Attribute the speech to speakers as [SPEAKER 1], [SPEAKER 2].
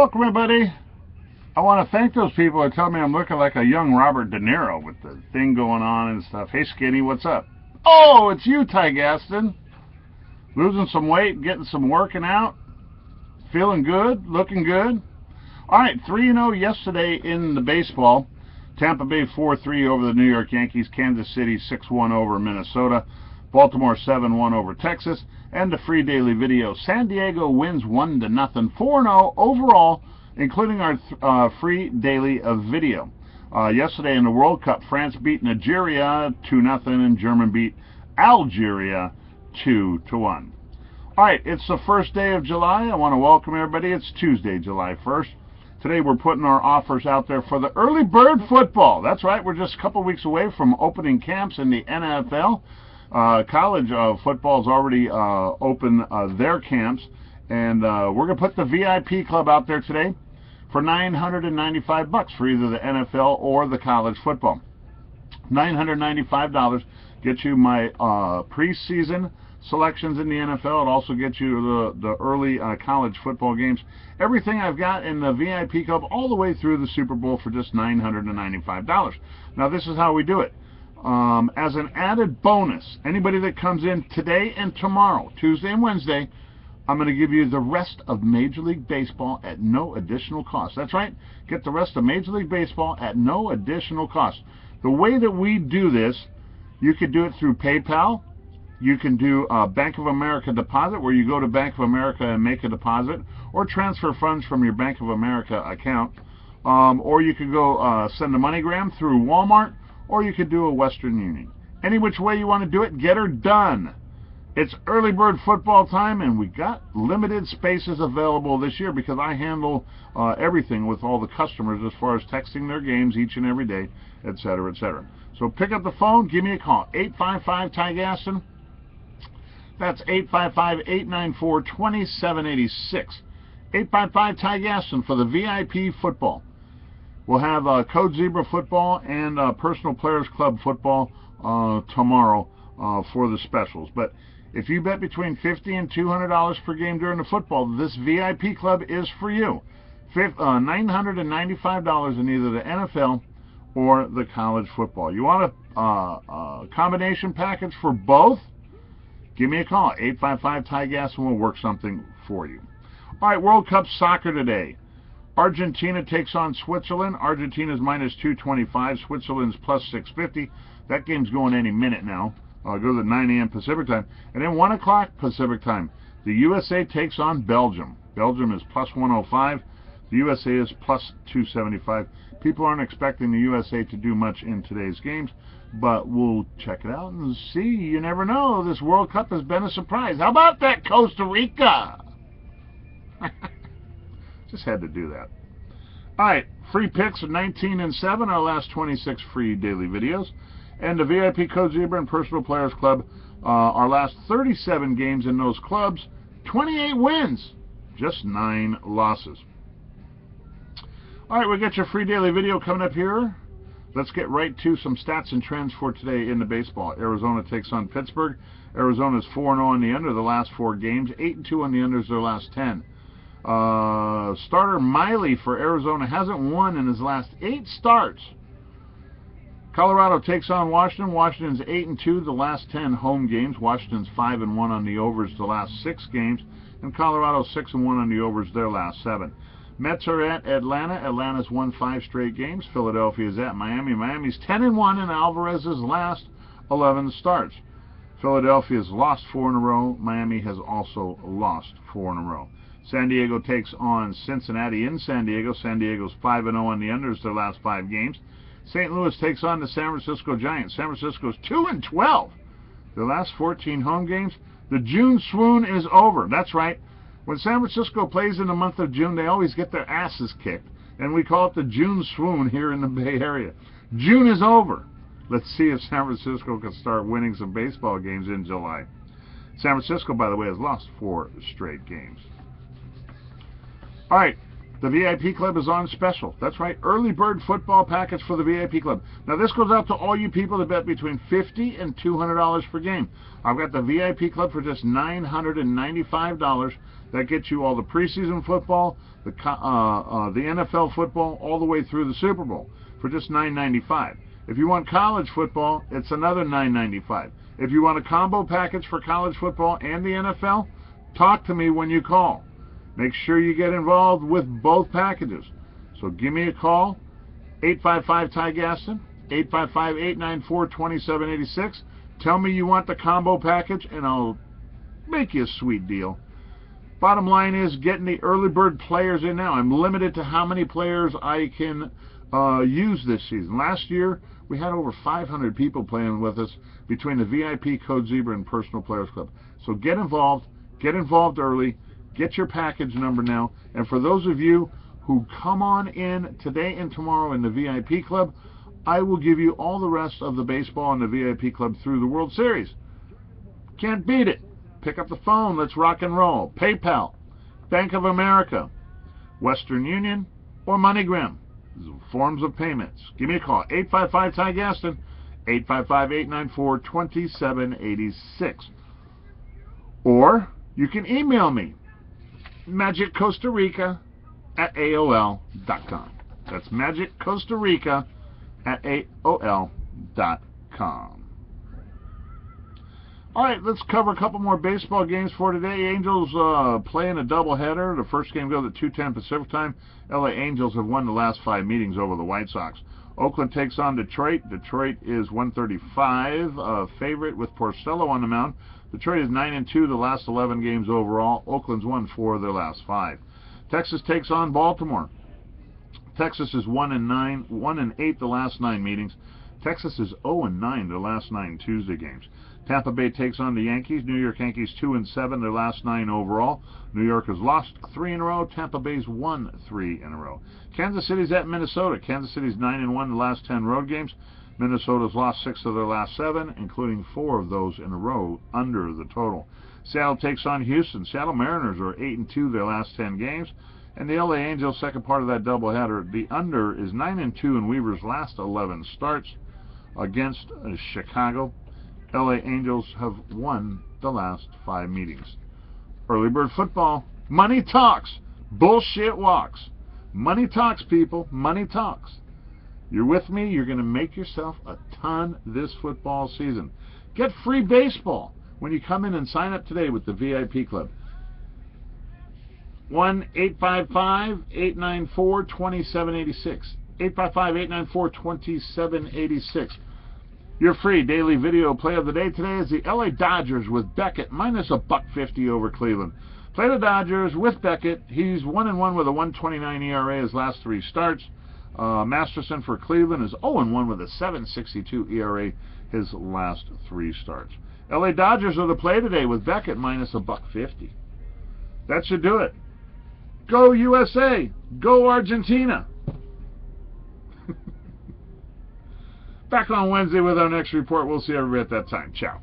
[SPEAKER 1] Welcome, everybody. I want to thank those people that tell me I'm looking like a young Robert De Niro with the thing going on and stuff. Hey, Skinny, what's up? Oh, it's you, Ty Gaston. Losing some weight, getting some working out, feeling good, looking good. All right, 3-0 yesterday in the baseball. Tampa Bay 4-3 over the New York Yankees. Kansas City 6-1 over Minnesota. Baltimore 7-1 over Texas. And the free daily video. San Diego wins 1-0. 4-0 overall, including our free daily video. Yesterday in the World Cup, France beat Nigeria 2-0 and Germany beat Algeria 2-1. All right, it's the first day of July. I want to welcome everybody. It's Tuesday, July 1st. Today we're putting our offers out there for the early bird football. That's right, we're just a couple weeks away from opening camps in the NFL. College football's already opened their camps, and we're going to put the VIP club out there today for $995 for either the NFL or the college football. $995 gets you my preseason selections in the NFL. It also gets you the early college football games. Everything I've got in the VIP club all the way through the Super Bowl for just $995. Now this is how we do it. As an added bonus, anybody that comes in today and tomorrow, Tuesday and Wednesday, I'm going to give you the rest of Major League Baseball at no additional cost. That's right, get the rest of Major League Baseball at no additional cost. The way that we do this, you could do it through PayPal. You can do a Bank of America deposit, where you go to Bank of America and make a deposit, or transfer funds from your Bank of America account. Or you could go send a MoneyGram through Walmart, or you could do a Western Union. Any which way you want to do it, get her done. It's early bird football time, and we got limited spaces available this year because I handle everything with all the customers as far as texting their games each and every day, etc., etc. So pick up the phone, give me a call, 855-TY-GASTON. That's 855-894-2786. 855-TY-GASTON for the VIP football. We'll have Code Zebra football and Personal Players Club football tomorrow for the specials. But if you bet between $50 and $200 per game during the football, this VIP club is for you. $995 in either the NFL or the college football. You want a combination package for both? Give me a call, 855-TY-GAS, and we'll work something for you. All right, World Cup soccer today. Argentina takes on Switzerland. Argentina's minus 225. Switzerland's plus 650. That game's going any minute now. Go to the 9 a.m. Pacific time. And then 1 o'clock Pacific time, the USA takes on Belgium. Belgium is plus 105. The USA is plus 275. People aren't expecting the USA to do much in today's games, but we'll check it out and see. You never know. This World Cup has been a surprise. How about that, Costa Rica? Just had to do that. All right, free picks of 19 and 7, our last 26 free daily videos. And the VIP Code Zebra and Personal Players Club, our last 37 games in those clubs, 28 wins, just 9 losses. All right, we got your free daily video coming up here. Let's get right to some stats and trends for today in the baseball. Arizona takes on Pittsburgh. Arizona's 4-0 on the under the last 4 games, 8-2 on the unders their last 10. Starter Miley for Arizona hasn't won in his last 8 starts. Colorado takes on Washington. Washington's 8-2 the last 10 home games. Washington's 5-1 on the overs the last 6 games, and Colorado's 6-1 on the overs their last 7. Mets are at Atlanta. Atlanta's won 5 straight games. Philadelphia's at Miami. Miami's 10-1 in Alvarez's last 11 starts. Philadelphia's lost 4 in a row. Miami has also lost 4 in a row. San Diego takes on Cincinnati in San Diego. San Diego's 5-0 on the unders their last 5 games. St. Louis takes on the San Francisco Giants. San Francisco's 2-12 their last 14 home games. The June swoon is over. That's right. When San Francisco plays in the month of June, they always get their asses kicked, and we call it the June swoon here in the Bay Area. June is over. Let's see if San Francisco can start winning some baseball games in July. San Francisco, by the way, has lost 4 straight games. All right, The VIP Club is on special. That's right, early bird football package for the VIP Club. Now this goes out to all you people that bet between $50 and $200 per game. I've got the VIP Club for just $995. That gets you all the preseason football, the NFL football, all the way through the Super Bowl for just $995. If you want college football, it's another $995. If you want a combo package for college football and the NFL, talk to me when you call. Make sure you get involved with both packages. So give me a call, 855-TY-GASTON, 855-894-2786. Tell me you want the combo package, and I'll make you a sweet deal. Bottom line is getting the early bird players in now. I'm limited to how many players I can use this season. Last year, we had over 500 people playing with us between the VIP, Code Zebra, and Personal Players Club. So get involved early. Get your package number now. And for those of you who come on in today and tomorrow in the VIP Club, I will give you all the rest of the baseball in the VIP Club through the World Series. Can't beat it. Pick up the phone. Let's rock and roll. PayPal, Bank of America, Western Union, or MoneyGram. Forms of payments. Give me a call. 855-TY-GASTON, 855-894-2786. Or you can email me, magiccostarica@aol.com. That's magiccostarica@aol.com. All right, let's cover a couple more baseball games for today. Angels playing a doubleheader. The first game goes at 2:10 Pacific time. LA Angels have won the last 5 meetings over the White Sox. Oakland takes on Detroit. Detroit is 135 favorite with Porcello on the mound. Detroit is 9-2 the last 11 games overall. Oakland's won 4 of their last 5. Texas takes on Baltimore. Texas is 1-9, 1-8 the last 9 meetings. Texas is 0-9 their last 9 Tuesday games. Tampa Bay takes on the Yankees. New York Yankees 2-7 their last 9 overall. New York has lost 3 in a row. Tampa Bay's won 3 in a row. Kansas City's at Minnesota. Kansas City's 9-1 the last 10 road games. Minnesota's lost 6 of their last 7, including 4 of those in a row under the total. Seattle takes on Houston. Seattle Mariners are 8-2 their last 10 games. And the LA Angels, second part of that doubleheader, the under is 9-2 in Weaver's last 11 starts against Chicago. LA Angels have won the last 5 meetings. Early bird football. Money talks. Bullshit walks. Money talks, people. Money talks. You're with me? You're going to make yourself a ton this football season. Get free baseball when you come in and sign up today with the VIP Club. 1-855-894-2786. 855-894-2786. Your free daily video play of the day today is the LA Dodgers with Beckett minus $1.50 over Cleveland. Play the Dodgers with Beckett. He's 1-1 with a 1.29 ERA his last 3 starts. Masterson for Cleveland is 0-1 with a 7.62 ERA his last 3 starts. LA Dodgers are the play today with Beckett minus $1.50. That should do it. Go USA! Go Argentina! Back on Wednesday with our next report. We'll see everybody at that time. Ciao.